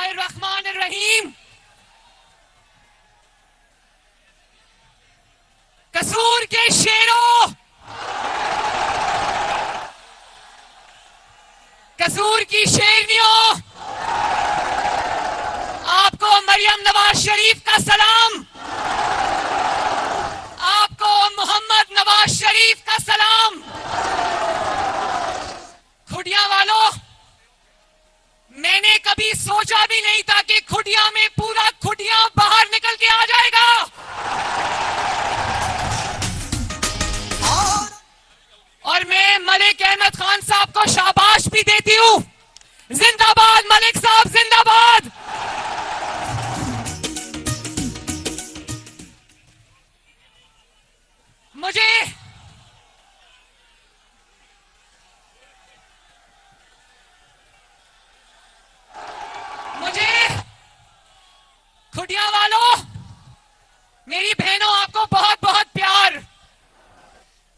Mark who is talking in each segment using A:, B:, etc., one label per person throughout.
A: बिस्मिल्लाहिर्रहमानिर्रहीम। कसूर के शेरों, कसूर की शेरनियों, आपको मरियम नवाज शरीफ का सलाम, आपको मोहम्मद नवाज शरीफ का सलाम। खुडिया वालों, मैंने कभी सोचा भी नहीं था कि खुडिया में पूरा खुडिया बाहर निकल के आ जाएगा। और मैं मलिक अहमद खान साहब को शाबाश भी देती हूं। जिंदाबाद मलिक साहब, जिंदाबाद। मुझे खुडिया वालों, मेरी बहनों, आपको बहुत बहुत प्यार।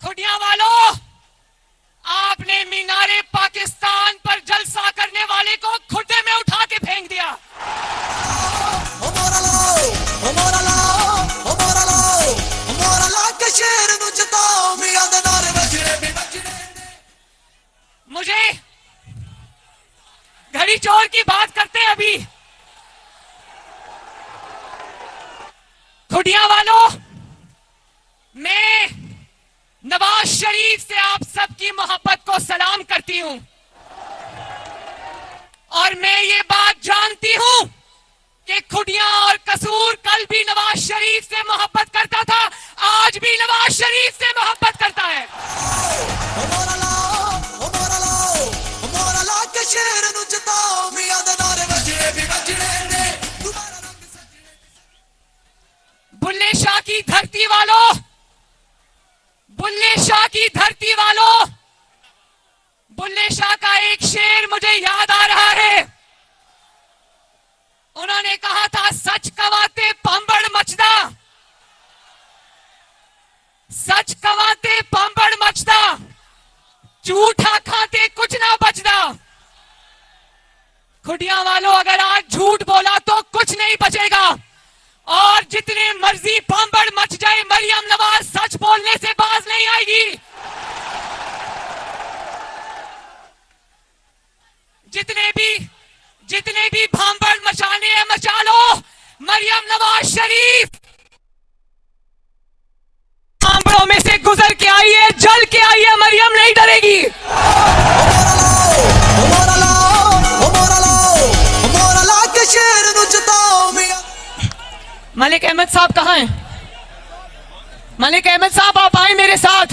A: खुडिया वालों, आपने मीनारे पाकिस्तान पर जलसा करने वाले को खुड्डे में उठा के फेंक दिया। मुझे घड़ी चोर की बात करते हैं अभी। खुडिया वालों, मैं नवाज शरीफ से आप सबकी मोहब्बत को सलाम करती हूं और मैं ये बात जानती हूं कि खुडिया और कसूर कल भी नवाज शरीफ से मोहब्बत करता था, आज भी नवाज शरीफ से मोहब्बत करता है। बुल्ले शाह की धरती वालों, बुल्ले शाह की धरती वालों, बुल्ले शाह का एक शेर मुझे याद आ रहा है। उन्होंने कहा था, सच कवाते पांबड़ मचदा, सच कवाते पांबड़ मचदा, झूठा खाते कुछ ना बचदा। खुडिया वालों, अगर आज झूठ बोला तो कुछ नहीं बचेगा और जितने मर्जी पांबड़ मच जाए, मरियम नवाज सच बोलने से बाज नहीं आएगी। जितने भी भांबड़ मचाने हैं मचा लो। मरियम नवाज शरीफ भांबड़ों में से गुजर के आई है, जल के आई है, मरियम नहीं डरेगी। मलिक अहमद साहब कहां हैं? मलिक अहमद साहब, आप आए मेरे साथ।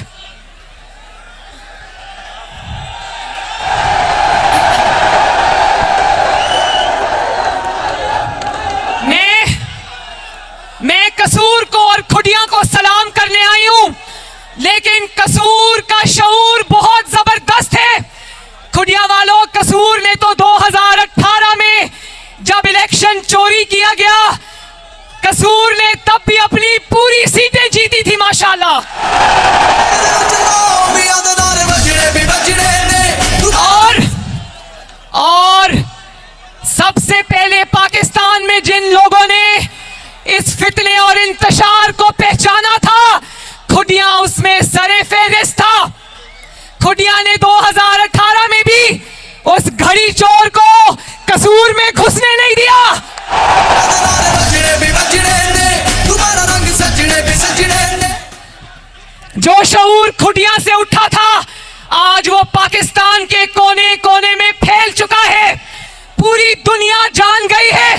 A: मैं कसूर को और खुडिया को सलाम करने आई हूं, लेकिन कसूर का शऊर बहुत जबरदस्त है। खुडिया वालों, कसूर ने तो 2018 में जब इलेक्शन चोरी किया गया, कसूर ने तब भी अपनी पूरी सीटें जीती थी माशाल्लाह। और सबसे पहले पाकिस्तान में जिन लोगों ने इस फितने और इंतशार को पहचाना था, खुडिया उसमें सरे फेहरिस्त था। खुडिया ने 2018 में भी उस घड़ी चोर को कसूर में घुसने नहीं दिया। जो शऊर खुडिया से उठा था, आज वो पाकिस्तान के कोने कोने में फैल चुका है। पूरी दुनिया जान गई है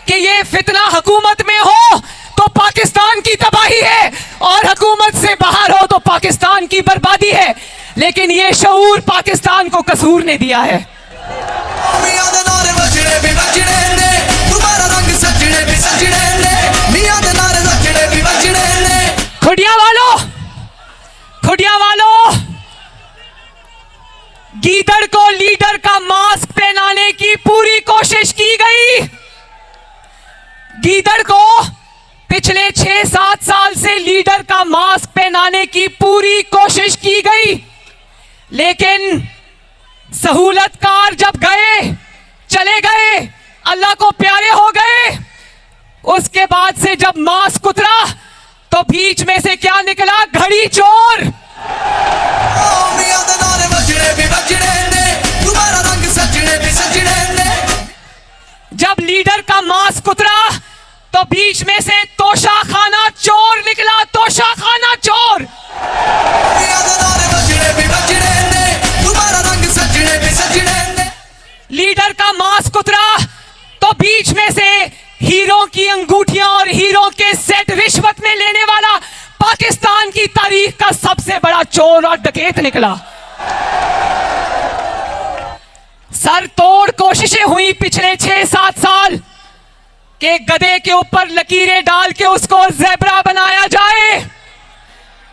A: कि ये फितना हुकूमत में हो तो पाकिस्तान की तबाही है और हुकूमत से बाहर हो तो पाकिस्तान की बर्बादी है। लेकिन ये शऊर पाकिस्तान को कसूर ने दिया है। खुडिया वालों, गीदड़ को लीडर का मास्क पहनाने की पूरी कोशिश की गई। गीदड़ को पिछले 6-7 साल से लीडर का मास्क पहनाने की पूरी कोशिश की गई, लेकिन सहूलतकार जब गए, चले गए, अल्लाह को प्यारे हो गए। उसके बाद से जब मास्क उतरा तो बीच में से क्या निकला? घड़ी चोर। जब लीडर का मास्क उतरा तो बीच में से तोशाखाना चोर निकला। तोशाखाना चोर। लीडर का मास्क उतरा तो बीच में से हीरो की अंगूठियां और हीरो के सेट रिश्वत में लेने वाला पाकिस्तान की तारीख का सबसे बड़ा चोर और डकैत निकला। सर तोड़ कोशिशें हुई पिछले 6-7 साल के गधे के ऊपर लकीरें डाल के उसको ज़ेब्रा बनाया जाए,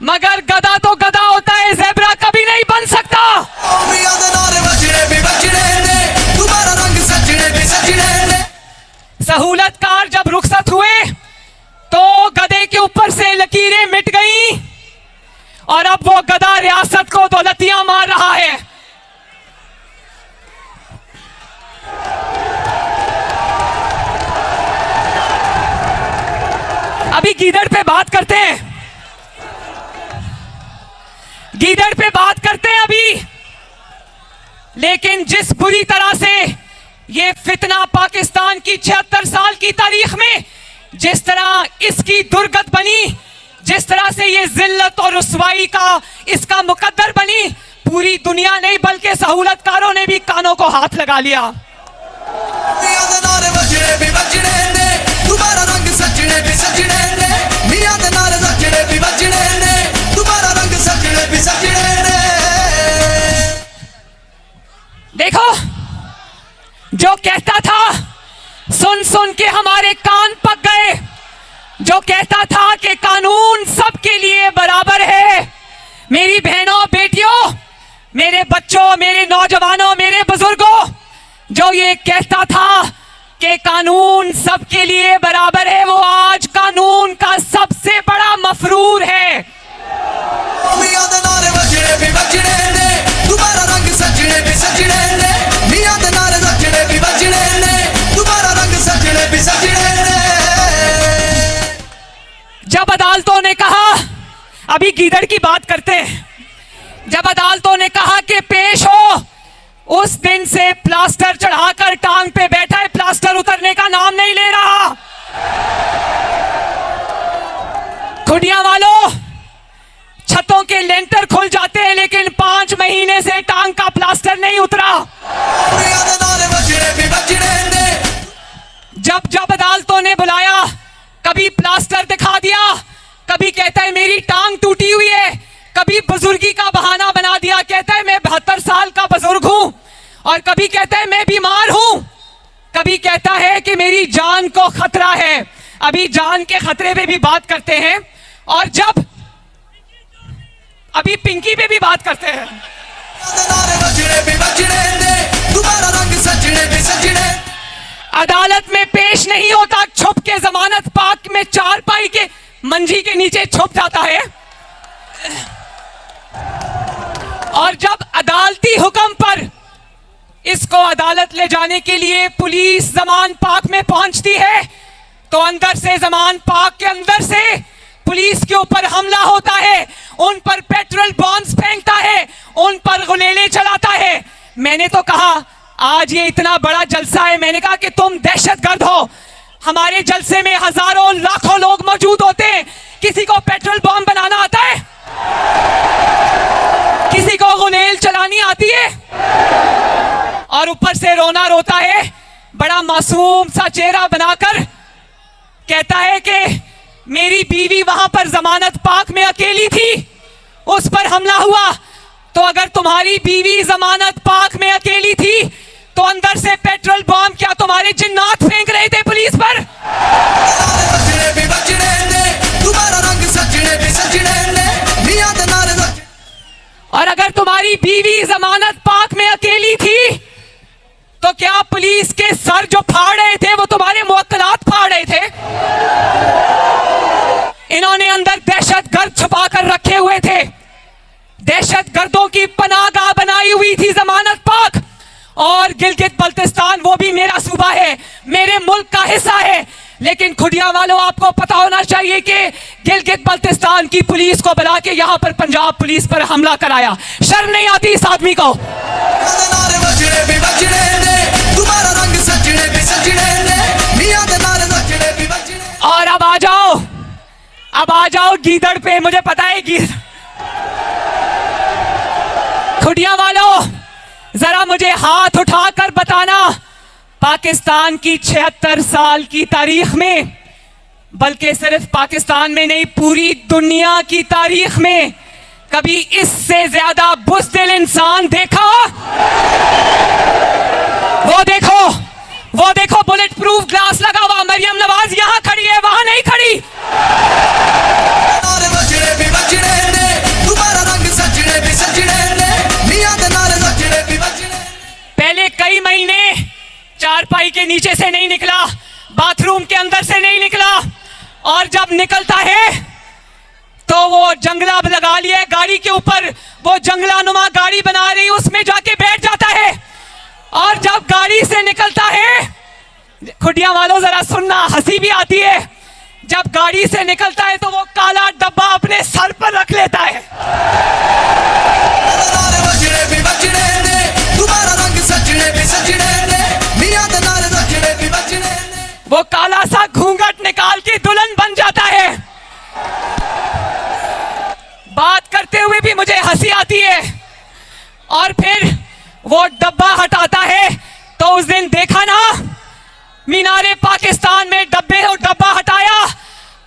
A: मगर गधा तो गधा होता है, ज़ेब्रा कभी नहीं बन सकता। सहूलतकार जब रुखसत हुए तो गधे के ऊपर से लकीरें मिट गई और अब वो गधा रियासत को दौलतियां मार रहा है। अभी गीदड़ पे बात करते हैं, गीदड़ पे बात करते हैं अभी। लेकिन जिस बुरी तरह से ये फितना पाकिस्तान की 76 साल की तारीख में जिस तरह इसकी दुर्गत बनी, जिस तरह से ये जिल्लत और रुसवाई का इसका मुकद्दर बनी, पूरी दुनिया नहीं बल्कि सहूलतकारों ने भी कानों को हाथ लगा लिया। देखो, जो कहता था सुन सुन के हमारे कान पक गए, जो कहता था कि कानून सबके लिए बराबर है। मेरी बहनों बेटियों, मेरे बच्चों, मेरे नौजवानों, मेरे बुजुर्गों, जो ये कहता था कि कानून सबके लिए बराबर है, वो आज कानून का सबसे बड़ा मफरूर है। जब अदालतों ने कहा, अभी गीदड़ की बात करते हैं, जब अदालतों ने कहा कि पेश हो, उस दिन से प्लास्टर चढ़ाकर टांग पे बैठा है, प्लास्टर उतरने का नाम नहीं ले रहा। खुडियां वालों, छतों के लेंटर खुल जाते हैं लेकिन 5 महीने से टांग का प्लास्टर नहीं उतरा। जब जब अदालतों ने बुलाया, कभी प्लास्टर दिखा दिया, कभी कहता है मेरी टांग टूटी हुई है, कभी बुजुर्गी का बहाना बना दिया, कहता है मैं 72 साल का बुजुर्ग हूं, और कभी कहता है मैं बीमार हूं, कभी कहता है कि मेरी जान को खतरा है। अभी जान के खतरे पे भी बात करते हैं, और जब अभी पिंकी पे भी बात करते हैं। अदालत में पेश नहीं होता, छुप के जमानत पाक में चारपाई के मंजी के नीचे छुप जाता है। और जब अदालती हुक्म पर इसको अदालत ले जाने के लिए पुलिस जमान पाक में पहुंचती है तो अंदर से, जमान पाक के अंदर से पुलिस के ऊपर हमला होता है, उन पर पेट्रोल बॉम्ब्स फेंकता है, उन पर गुलेले चलाता है। मैंने तो कहा आज ये इतना बड़ा जलसा है, मैंने कहा कि तुम दहशतगर्द हो। हमारे जलसे में हजारों लाखों लोग मौजूद होते हैं, किसी को पेट्रोल बॉम्ब बनाना आता है? किसी को गुलेल चलानी आती है? और ऊपर से रोना रोता है, बड़ा मासूम सा चेहरा बनाकर कहता है कि मेरी बीवी वहां पर जमानत पाक में अकेली थी, उस पर हमला हुआ। तो अगर तुम्हारी बीवी जमानत पाक में अकेली थी तो अंदर से पेट्रोल बॉम्ब क्या तुम्हारे जिन्नात फेंक रहे थे पुलिस पर? और अगर तुम्हारी बीवी जमानत पाक में अकेली थी तो क्या पुलिस के सर जो फाड़ रहे थे वो तुम्हारे मुवक्किलात फाड़ रहे थे? इन्होंने अंदर दहशतगर्द छुपा कर रखे हुए थे, दहशतगर्दों की पनाहगाह बनाई हुई थी जमानत पाक। और गिलगित बल्तिस्तान वो भी मेरा सूबा है, मुल्क का हिस्सा है। लेकिन खुडिया वालों, आपको पता होना चाहिए कि गिलगित बल्तिस्तान की पुलिस को बुला के यहाँ पर पंजाब पुलिस पर हमला कराया। शर्म नहीं आती इस आदमी को? और अब आ जाओ गीदड़ पे। मुझे पता है खुडिया वालों, जरा मुझे हाथ उठाकर बताना, पाकिस्तान की 76 साल की तारीख में, बल्कि सिर्फ पाकिस्तान में नहीं पूरी दुनिया की तारीख में कभी इससे ज्यादा बुज़दिल इंसान देखा? वो देखो बुलेट प्रूफ ग्लास लगा हुआ मरियम नवाज यहां खड़ी है, वहां नहीं खड़ी। पहले कई महीने चारपाई के नीचे से नहीं निकला, बाथरूम के अंदर से नहीं निकला, और जब निकलता है तो वो जंगला लगा लिया है गाड़ी के ऊपर, वो जंगलानुमा गाड़ी बना रही उसमें जाके बैठ जाता है। और जब गाड़ी से निकलता है, खुडिया वालों जरा सुनना, हंसी भी आती है, जब गाड़ी से निकलता है तो वो काला डब्बा अपने सर पर रख लेता है। वो काला सा घूंघट निकाल के दुल्हन बन जाता है। बात करते हुए भी मुझे हंसी आती है। और फिर वो डब्बा हटाता है तो उस दिन देखा ना, मीनारे पाकिस्तान में डब्बा हटाया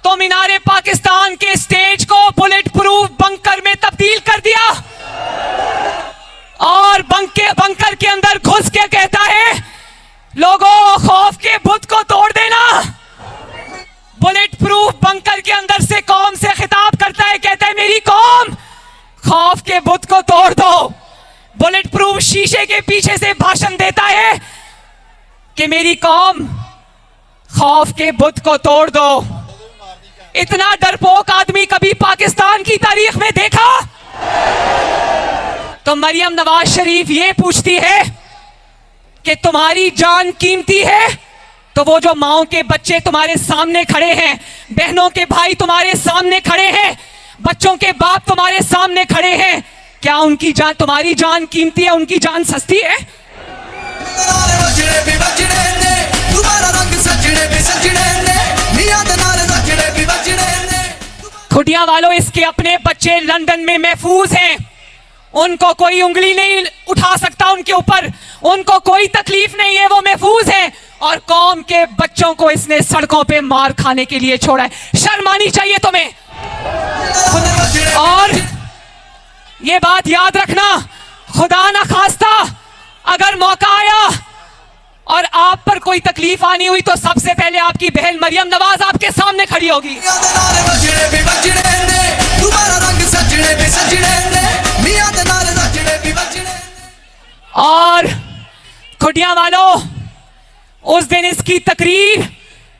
A: तो मीनारे पाकिस्तान के स्टेज को बुलेट प्रूफ बंकर में तब्दील कर दिया, और बंकर के अंदर घुस के कहता है, लोगों खौफ के बुत को तोड़ देना। बुलेट प्रूफ बंकर के अंदर से कौम से खिताब करता है, कहता है मेरी कौम, खौफ के बुत को तोड़ दो। बुलेट प्रूफ शीशे के पीछे से भाषण देता है कि मेरी कौम, खौफ के बुत को तोड़ दो। इतना डरपोक आदमी कभी पाकिस्तान की तारीख में देखा? तो मरियम नवाज शरीफ ये पूछती है कि तुम्हारी जान कीमती है, तो वो जो माओ के बच्चे तुम्हारे सामने खड़े हैं, बहनों के भाई तुम्हारे सामने खड़े हैं, बच्चों के बाप तुम्हारे सामने खड़े हैं, क्या उनकी जान, तुम्हारी जान कीमती है, उनकी जान सस्ती है? खुडिया वालों, इसके अपने बच्चे लंदन में महफूज हैं, उनको कोई उंगली नहीं उठा सकता उनके ऊपर, उनको कोई तकलीफ नहीं है, वो महफूज हैं, और कौम के बच्चों को इसने सड़कों पे मार खाने के लिए छोड़ा है। शर्म आनी चाहिए तुम्हें। और ये बात याद रखना, खुदा ना खास्ता अगर मौका आया और आप पर कोई तकलीफ आनी हुई तो सबसे पहले आपकी बहन मरियम नवाज आपके सामने खड़ी होगी। और खुडिया वालों, उस दिन इसकी तकरीर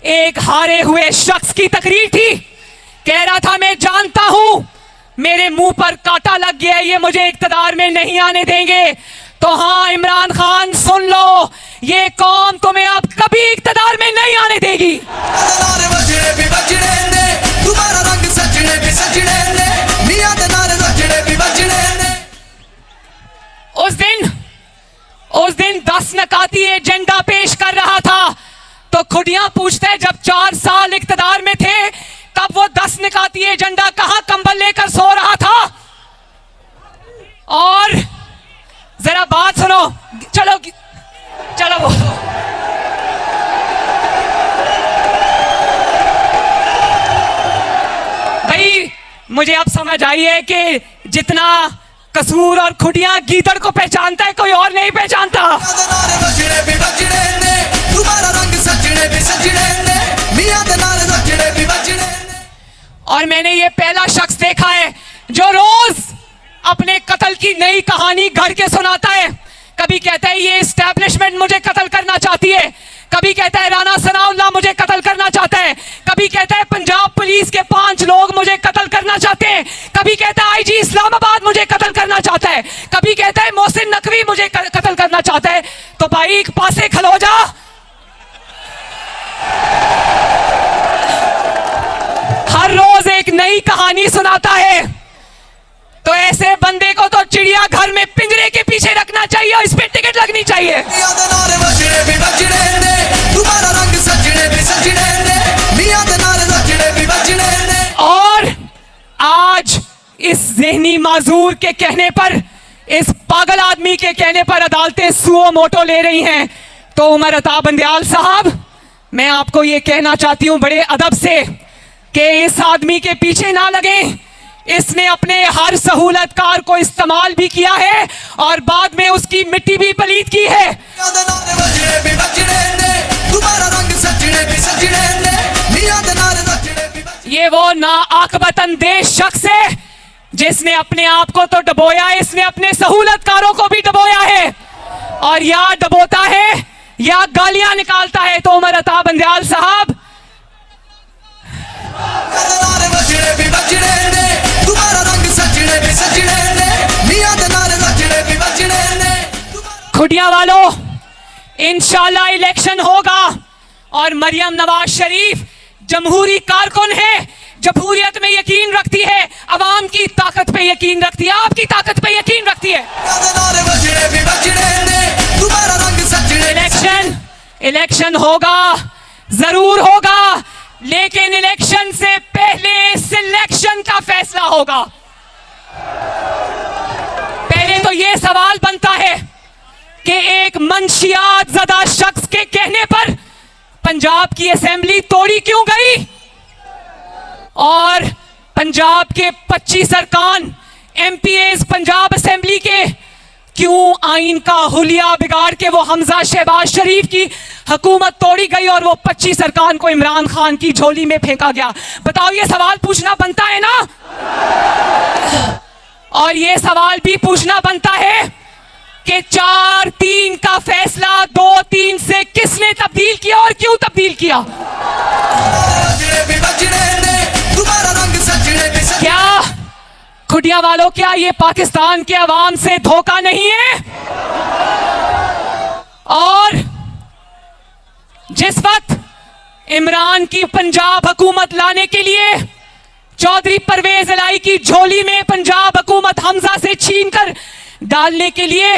A: एक हारे हुए शख्स की तकरीर थी। कह रहा था मैं जानता हूं मेरे मुंह पर कांटा लग गया, ये मुझे इक्तदार में नहीं आने देंगे। तो हाँ इमरान खान सुन लो, ये कौम तुम्हें अब कभी इक्तदार में नहीं आने देगी। उस दिन 10 नकाती एजेंडा पेश कर रहा था, तो खुडिया पूछते हैं जब 4 साल इक्तदार में थे तब वो 10 नकाती एजेंडा कहां कंबल लेकर सो रहा था? और जरा बात सुनो, चलो वो भाई, मुझे अब समझ आई है कि जितना कसूर और खुडिया गीदड़ को पहचानता है, कोई और नहीं पहचानता। और मैंने ये पहला शख्स देखा है जो रोज अपने कत्ल की नई कहानी गढ़ के सुनाता है। कभी कहता है ये एस्टैब्लिशमेंट मुझे कत्ल करना चाहती है, कभी कहता है राना सनाउल्लाह मुझे कत्ल करना चाहता है, कभी कहता है पंजाब पुलिस के 5 लोग मुझे कत्ल करना चाहते हैं, कभी कहता है आईजी इस्लामाबाद मुझे कत्ल करना चाहता है, कभी कहता है मोहसिन नकवी मुझे कत्ल करना चाहता है। तो भाई एक पासे खलो जा। नई कहानी सुनाता है। तो ऐसे बंदे को तो चिड़िया घर में पिंजरे के पीछे रखना चाहिए और इस पे टिकट लगनी चाहिए। और आज इस ज़हनी माजूर के कहने पर, इस पागल आदमी के कहने पर अदालतें सुओ मोटो ले रही हैं। तो उमर अता बंदयाल साहब, मैं आपको ये कहना चाहती हूं बड़े अदब से कि इस आदमी के पीछे ना लगें। इसने अपने हर सहूलतकार को इस्तेमाल भी किया है और बाद में उसकी मिट्टी भी पलीद की है। ये वो नाआकबत अंदेश शख्स है जिसने अपने आप को तो डबोया, इसने अपने सहूलतकारों को भी डबोया है। और या डबोता है या गालियां निकालता है। तो उमर अता बंदयाल साहब, खुटिया वालों, इंशाल्लाह इलेक्शन होगा और मरियम नवाज शरीफ जमहूरी कारकुन है, जमहूरियत में यकीन रखती है, अवाम की ताकत पे यकीन रखती है, आपकी ताकत पे यकीन रखती है। इलेक्शन होगा, जरूर होगा, लेकिन इलेक्शन से पहले सिलेक्शन का फैसला होगा। पहले तो यह सवाल बनता है कि एक मंशियात ज़दा शख्स के कहने पर पंजाब की असेंबली तोड़ी क्यों गई और पंजाब के 25 अरकान MPAs पंजाब असेंबली के क्यों आइन का हुलिया बिगाड़ के वो हमजा शहबाज शरीफ की हुकूमत तोड़ी गई और वो 25 अरकान को इमरान खान की झोली में फेंका गया। बताओ, ये सवाल पूछना बनता है ना? और ये सवाल भी पूछना बनता है कि 4-3 का फैसला 2-3 से किसने तब्दील किया और क्यों तब्दील किया? क्या खुटिया वालों, क्या ये पाकिस्तान के अवाम से धोखा नहीं है? और जिस वक्त इमरान की पंजाब हुकूमत लाने के लिए चौधरी परवेज इलाही की झोली में पंजाब हुकूमत हमजा से छीन कर डालने के लिए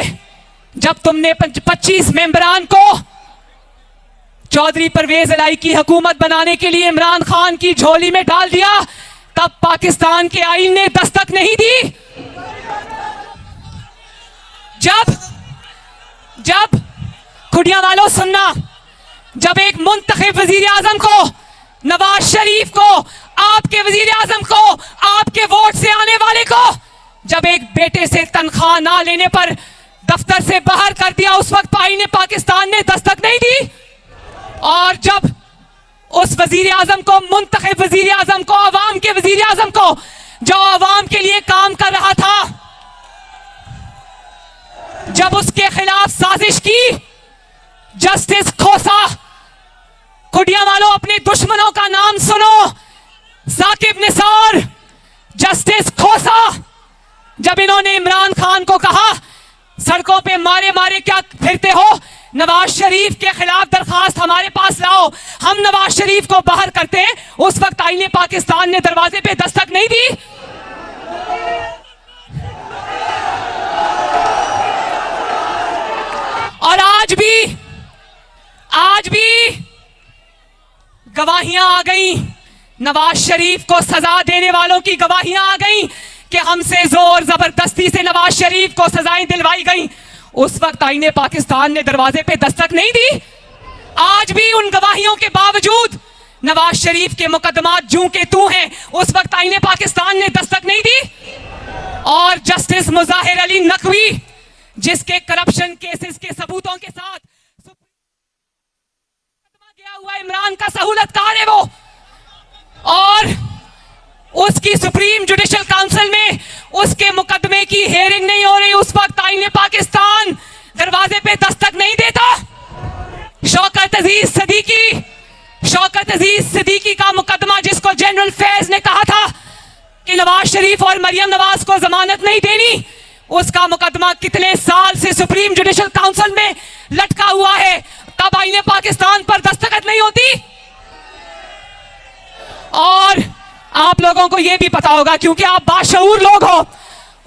A: जब तुमने 25 मेंबरान को चौधरी परवेज इलाही की हुकूमत बनाने के लिए इमरान खान की झोली में डाल दिया, तब पाकिस्तान के आईन ने दस्तक नहीं दी। जब खुटिया वालों सुनना, जब एक मुंतखब वजीर आजम को, नवाज शरीफ को, आपके वजीर आजम को, आपके वोट से आने वाले को, जब एक बेटे से तनख्वाह ना लेने पर दफ्तर से बाहर कर दिया, उस वक्त आईन पाकिस्तान ने दस्तक नहीं दी। और जब उस वजीर आजम को, मुंतखब वजीर आजम को, अवाम के वजीर आजम को, जो अवाम के लिए काम कर रहा था, जब उसके खिलाफ साजिश की, जस्टिस खोसा, खुटिया वालों अपने दुश्मनों का नाम सुनो, साकिब निसार, जस्टिस खोसा, जब इन्होंने इमरान खान को कहा सड़कों पे मारे मारे क्या फिरते हो, नवाज शरीफ के खिलाफ दरखास्त हमारे पास लाओ, हम नवाज शरीफ को बाहर करते हैं, उस वक्त आईने पाकिस्तान ने दरवाजे पे दस्तक नहीं दी। और आज भी गवाहियां आ गई, नवाज शरीफ को सजा देने वालों की गवाहियां आ गई कि हमसे जोर जबरदस्ती से नवाज शरीफ को सजाएं दिलवाई गई। उस वक्त आईने पाकिस्तान ने दरवाजे पे दस्तक नहीं दी। आज भी उन गवाहियों के बावजूद नवाज शरीफ के मुकदमात जूं के तू हैं, उस वक्त आईने पाकिस्तान ने दस्तक नहीं दी। और जस्टिस मुजाहिर अली नकवी, जिसके करप्शन केसेस के सबूतों के साथ गया हुआ इमरान का सहूलतकार है वो, और उसकी सुप्रीम जुडिशल काउंसिल में उसके मुकदमे की हेयरिंग नहीं हो रही, उस वक्त आईने पाकिस्तान दरवाजे पे दस्तक नहीं देता। शौकत अजीज सिद्दीकी का मुकदमा, जिसको जनरल फैज ने कहा था कि नवाज शरीफ और मरियम नवाज को जमानत नहीं देनी, उसका मुकदमा कितने साल से सुप्रीम जुडिशल काउंसिल में लटका हुआ है, तब आईने पाकिस्तान पर दस्तखत नहीं होती। और आप लोगों को यह भी पता होगा क्योंकि आप बाशऊर लोग हो,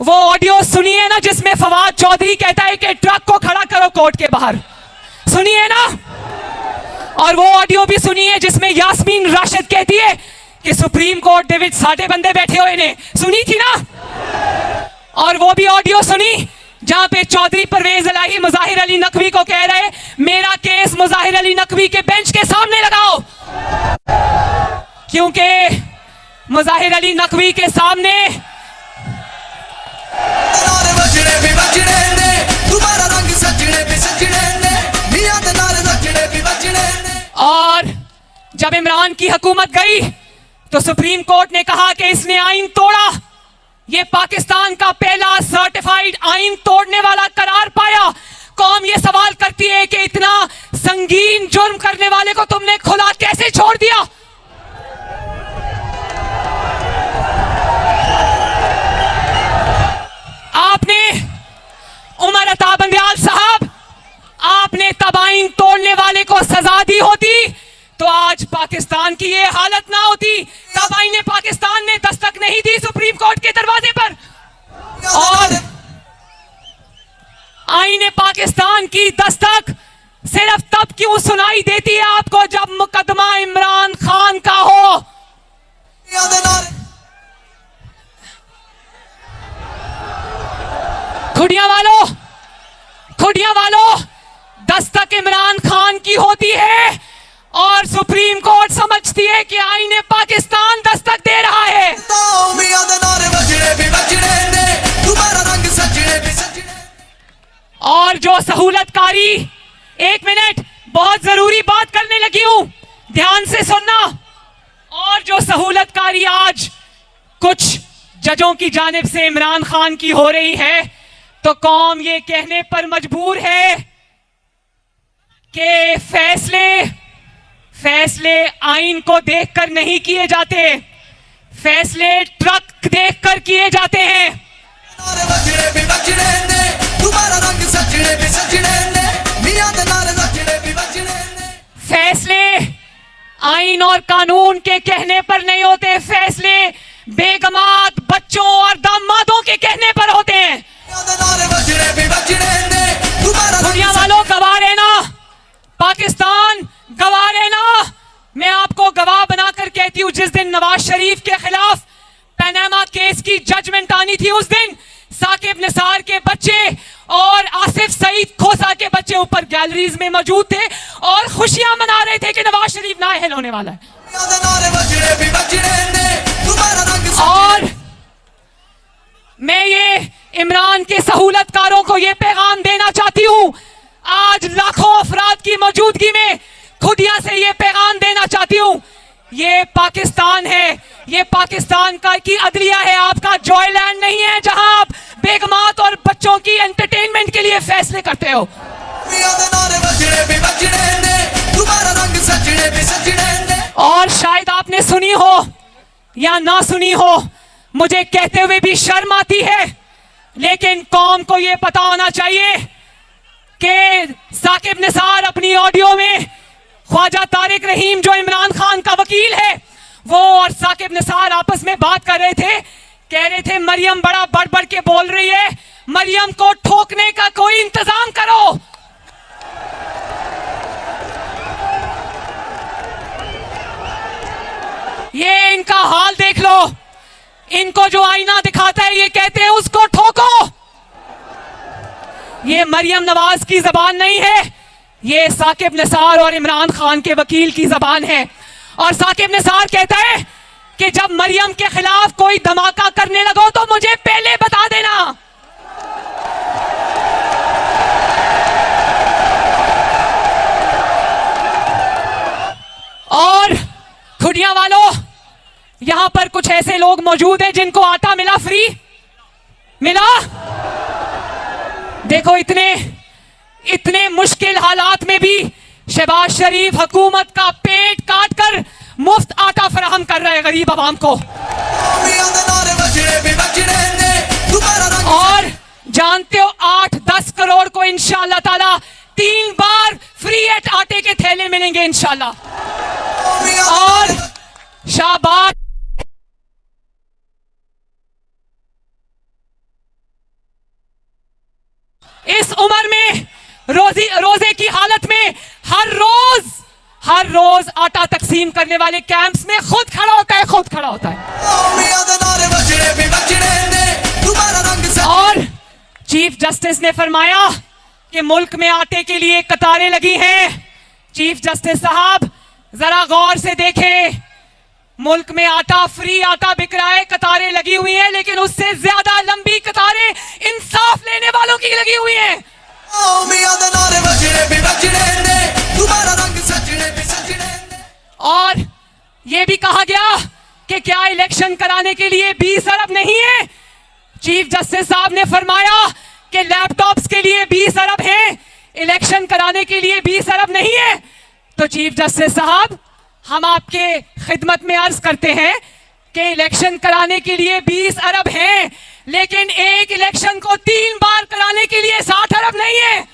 A: वो ऑडियो सुनिए ना जिसमें फवाद चौधरी कहता है कि ट्रक को खड़ा करो कोर्ट के बाहर, सुनिए ना। और वो ऑडियो भी सुनिए जिसमें यास्मीन राशिद कहती है कि सुप्रीम कोर्ट दे विच साडे बंदे बैठे हुए ने, सुनी थी ना। और वो भी ऑडियो सुनी जहां पे चौधरी परवेज इलाही मुजाहिर अली नकवी को कह रहे मेरा केस मुजाहिर अली नकवी के बेंच के सामने लगाओ, क्योंकि मुजाहिर अली नकवी के सामने और जब इमरान की हुकूमत गई तो सुप्रीम कोर्ट ने कहा कि इसने आईन तोड़ा, ये पाकिस्तान का पहला सर्टिफाइड आईन तोड़ने वाला करार पाया। कौम ये सवाल करती है कि इतना संगीन जुर्म करने वाले को तुमने खुला कैसे छोड़ दिया। आपने उमर अता बंदयाल साहब, आपने तब आईन तोड़ने वाले को सजा दी होती तो आज पाकिस्तान की ये हालत ना होती। तब आईने पाकिस्तान ने दस्तक नहीं दी सुप्रीम कोर्ट के दरवाजे पर, और आईने पाकिस्तान की दस्तक सिर्फ तब क्यों सुनाई देती है आपको जब मुकदमा इमरान खान का हो। खुडिया वालों, दस्तक इमरान खान की होती है और सुप्रीम कोर्ट समझती है कि आईने पाकिस्तान दस्तक दे रहा है। और जो सहूलतकारी, एक मिनट, बहुत जरूरी बात करने लगी हूं, ध्यान से सुनना। और जो सहूलतकारी आज कुछ जजों की जानिब से इमरान खान की हो रही है तो कौम ये कहने पर मजबूर है कि फैसले आईन को देखकर नहीं किए जाते, फैसले ट्रक देखकर किए जाते हैं। फैसले आईन और कानून के कहने पर नहीं होते, फैसले बेगमात, बच्चों और दामादों के कहने पर होते हैं। दुनिया वालों, गवाह रहना, पाकिस्तान गवाह रहना। मैं आपको गवाह बनाकर कहती हूं, जिस दिन नवाज शरीफ के खिलाफ पनामा केस की जजमेंट आनी थी उस दिन साकिब निसार के बच्चे और आसिफ सईद खोसा के बच्चे ऊपर गैलरीज में मौजूद थे और खुशियां मना रहे थे कि नवाज शरीफ नाअहल होने वाला है। और मैं ये इमरान के सहूलतकारों को ये पैगाम देना चाहती हूं, आज लाखों अफराद की मौजूदगी में खुदिया से ये पैगाम देना चाहती हूं, ये पाकिस्तान है, ये पाकिस्तान का की अदलिया है, आपका जॉयलैंड नहीं है जहां आप बेगमात और बच्चों की एंटरटेनमेंट के लिए फैसले करते हो। और शायद आपने सुनी हो या ना सुनी हो, मुझे कहते हुए भी शर्म आती है, लेकिन कौम को यह पता होना चाहिए कि साकिब निसार अपनी ऑडियो में ख्वाजा तारिक रहीम जो इमरान खान का वकील है, वो और साकिब निसार आपस में बात कर रहे थे, कह रहे थे मरियम बड़ा बढ़ बढ़ के बोल रही है, मरियम को ठोकने का कोई इंतजाम करो। ये इनका हाल देख लो, इनको जो आईना दिखाता है ये कहते हैं उसको ठोको। ये मरियम नवाज की जबान नहीं है, ये साकिब निसार और इमरान खान के वकील की जबान है। और साकिब निसार कहता है कि जब मरियम के खिलाफ कोई धमाका करने लगो तो मुझे पहले बता देना। और खुडिया वालों, यहां पर कुछ ऐसे लोग मौजूद हैं जिनको आटा मिला, फ्री मिला। देखो, इतने मुश्किल हालात में भी शहबाज शरीफ हुकूमत का पेट काट कर मुफ्त आटा फराहम कर रहे हैं गरीब आवाम को। और जानते हो 8-10 करोड़ को इंशाअल्लाह ताला 3 बार फ्री आटे के थैले मिलेंगे इंशाअल्लाह। और शाबाश। हर रोज आटा तकसीम करने वाले कैंप्स में खुद खड़ा होता है, खुद खड़ा होता है। और चीफ जस्टिस ने फरमाया कि मुल्क में आटे के लिए कतारें लगी हैं। चीफ जस्टिस साहब जरा गौर से देखें, मुल्क में आटा, फ्री आटा बिक रहा है, कतारें लगी हुई हैं, लेकिन उससे ज्यादा लंबी कतारें इंसाफ लेने वालों की लगी हुई हैं। और यह भी कहा गया कि क्या इलेक्शन कराने के लिए 20 अरब नहीं है? चीफ जस्टिस साहब ने फरमाया कि लैपटॉप्स के लिए 20 अरब हैं, इलेक्शन कराने के लिए 20 अरब नहीं है। तो चीफ जस्टिस साहब, हम आपके खिदमत में अर्ज करते हैं कि इलेक्शन कराने के लिए 20 अरब हैं, लेकिन एक इलेक्शन को 3 बार कराने के लिए 60 अरब नहीं है।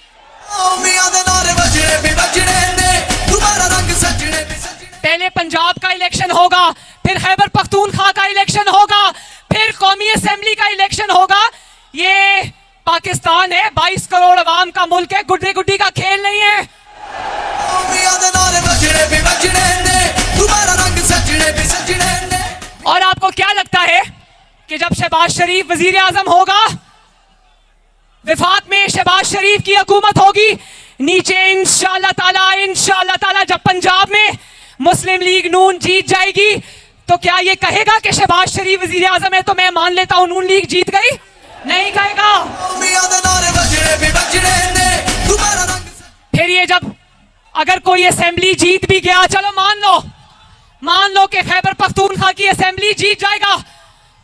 A: पहले पंजाब का इलेक्शन होगा, फिर खैबर पख्तूनख्वा का इलेक्शन होगा, फिर कौमी असेंबली का इलेक्शन होगा। ये पाकिस्तान है, 22 करोड़ अवाम का मुल्क है, गुड्डी गुड्डी का खेल नहीं है। और आपको क्या लगता है कि जब शहबाज शरीफ वजीर आजम होगा, विफाक में शहबाज शरीफ की हुकूमत होगी, नीचे इंशाअल्लाह ताला जब पंजाब में मुस्लिम लीग नून जीत जाएगी, तो क्या ये कहेगा कि शहबाज शरीफ वजीर आजम है तो मैं मान लेता हूं नून लीग जीत गई? नहीं कहेगा। फिर ये जब अगर कोई असेंबली जीत भी गया, चलो मान लो कि खैबर पख्तूनख्वा की असेंबली जीत जाएगा,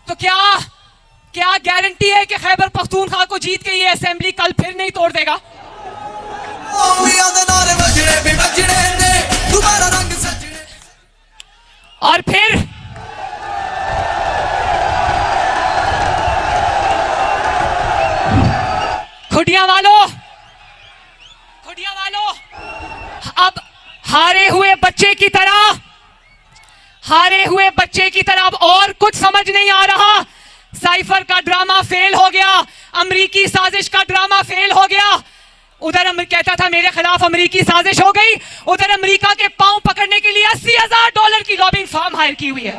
A: तो क्या गारंटी है कि खैबर पख्तूनख्वा को जीत के ये असेंबली कल फिर नहीं तोड़ देगा? और फिर खुडिया वालों, अब हारे हुए बच्चे की तरह अब और कुछ समझ नहीं आ रहा। साइफर का ड्रामा फेल हो गया, अमरीकी साजिश का ड्रामा फेल हो गया। उधर कहता था मेरे खिलाफ अमरीकी साजिश हो गई, उधर अमरीका के पांव पकड़ने के लिए $80,000 की लॉबिंग फर्म हायर की हुई है।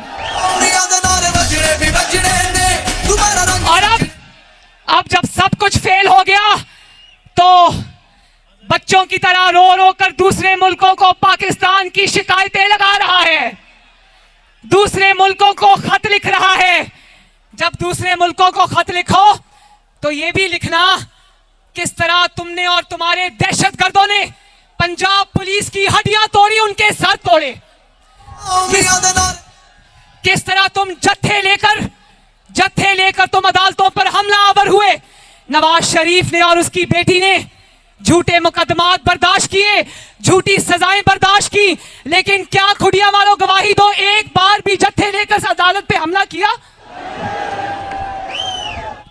A: और अब जब सब कुछ फेल हो गया, तो बच्चों की तरह रो रो कर दूसरे मुल्कों को पाकिस्तान की शिकायतें लगा रहा है, दूसरे मुल्कों को खत लिख रहा है। जब दूसरे मुल्कों को खत लिखो तो यह भी लिखना किस तरह तुमने और तुम्हारे दहशतगर्दों ने पंजाब पुलिस की हड्डियां तोड़ी, उनके सर तोड़े। किस तरह तुम जत्थे लेकर तुम अदालतों पर हमलावर हुए। नवाज शरीफ ने और उसकी बेटी ने झूठे मुकदमात बर्दाश्त किए, झूठी सजाएं बर्दाश्त की, लेकिन क्या खुडिया वालों गवाही दो, एक बार भी जत्थे लेकर अदालत पे हमला किया?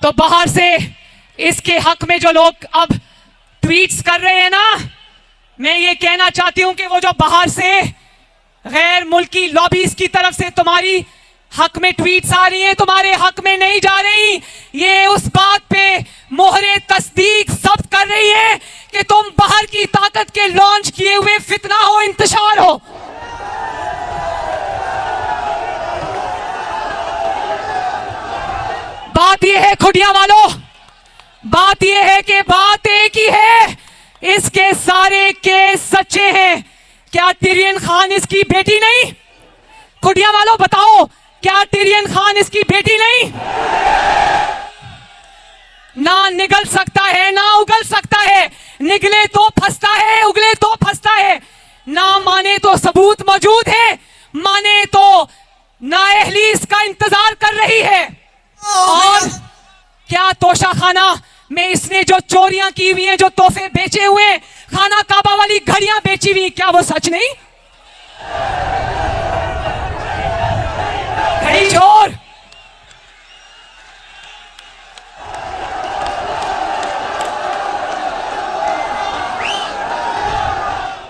A: तो बाहर से इसके हक में जो लोग अब ट्वीट्स कर रहे हैं ना, मैं ये कहना चाहती हूं कि वो जो बाहर से गैर मुल्की लॉबीज की तरफ से तुम्हारी हक में ट्वीट्स आ रही हैं, तुम्हारे हक में नहीं जा रही। ये उस बात पे मोहरे तस्दीक सब कर रही है कि तुम बाहर की ताकत के लॉन्च किए हुए फितना हो, इंतशार हो। बात यह है खुडिया वालों, बात यह है कि बात एक ही है, इसके सारे केस सच्चे हैं। क्या तिरियन खान इसकी बेटी नहीं? खुडिया वालों बताओ, क्या तिरियन खान इसकी बेटी नहीं? ना निगल सकता है ना उगल सकता है, निगले तो फंसता है, उगले तो फंसता है। ना माने तो सबूत मौजूद है, माने तो नाअहली इसका इंतजार कर रही है। और क्या तोशाखाना में इसने जो चोरियां की हुई हैं, जो तोहफे बेचे हुए, खाना काबा वाली घड़ियां बेची हुई, क्या वो सच नहीं? घड़ी चोर।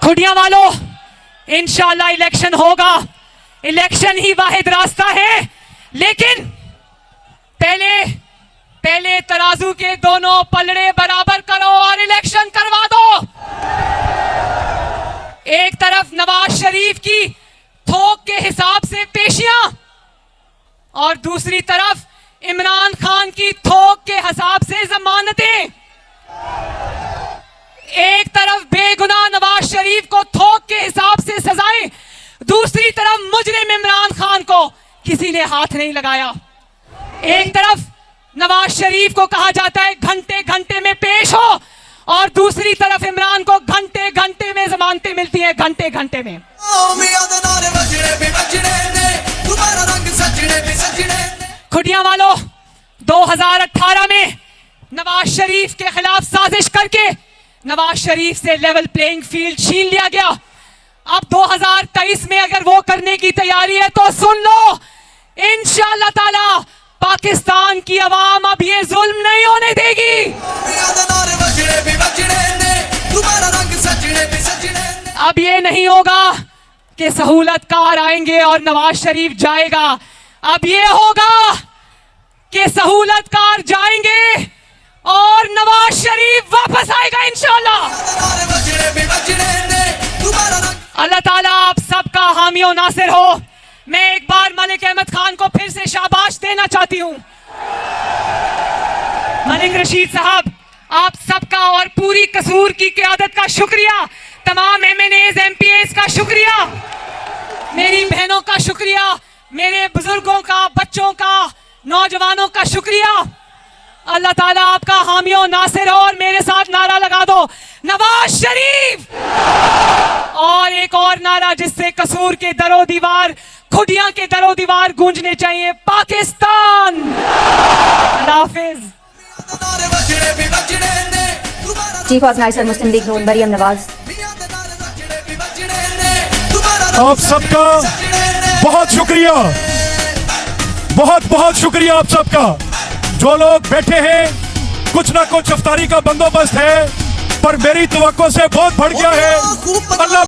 A: खुडिया वालों, इंशाअल्लाह इलेक्शन होगा, इलेक्शन ही वाहिद रास्ता है, लेकिन पहले तराजू के दोनों पलड़े बराबर करो और इलेक्शन करवा दो। एक तरफ नवाज शरीफ की थोक के हिसाब से पेशियां और दूसरी तरफ इमरान खान की थोक के हिसाब से जमानतें। एक तरफ बेगुनाह नवाज शरीफ को थोक के हिसाब से सजाएं, दूसरी तरफ मुजरिम इमरान खान को किसी ने हाथ नहीं लगाया। एक तरफ नवाज शरीफ को कहा जाता है घंटे घंटे में पेश हो और दूसरी तरफ इमरान को घंटे घंटे में जमानतें मिलती हैं, घंटे घंटे में। खुटिया वालों, 2018 में नवाज शरीफ के खिलाफ साजिश करके नवाज शरीफ से लेवल प्लेइंग फील्ड छीन लिया गया। अब 2023 में अगर वो करने की तैयारी है तो सुन लो, इंशाअल्लाह ताला पाकिस्तान की आवाम अब ये जुल्म नहीं होने देगी। अब ये नहीं होगा कि सहूलतकार आएंगे और नवाज शरीफ जाएगा। अब ये होगा कि सहूलतकार जाएंगे और नवाज शरीफ वापस आएगा इंशाअल्लाह। अल्लाह ताला आप सबका हामी और नासिर हो। मैं एक बार मलिक अहमद खान को फिर से शाबाश देना चाहती हूं। मलिक रशीद साहब, आप सबका और पूरी कसूर की क़यादत का शुक्रिया, तमाम MNAs MPAs का शुक्रिया, मेरी बहनों का शुक्रिया, मेरे बुजुर्गों का, बच्चों का, नौजवानों का शुक्रिया। अल्लाह ताला आपका हामी और नासिर हो। और मेरे साथ नारा लगा दो, नवाज शरीफ। और एक और नारा जिससे कसूर के दरो दीवार, खुटिया के दरो दीवार गूंजने चाहिए, पाकिस्तान। अल्लाह हाफिज।
B: चीफ ऑर्गेनाइजर मुस्लिम लीग नून मरियम नवाज।
C: आप सबका बहुत शुक्रिया, बहुत बहुत शुक्रिया आप सबका। जो लोग बैठे हैं, कुछ ना कुछ अफ्तारी का बंदोबस्त है, पर मेरी तवक्को से बहुत बढ़ गया है। अल्लाह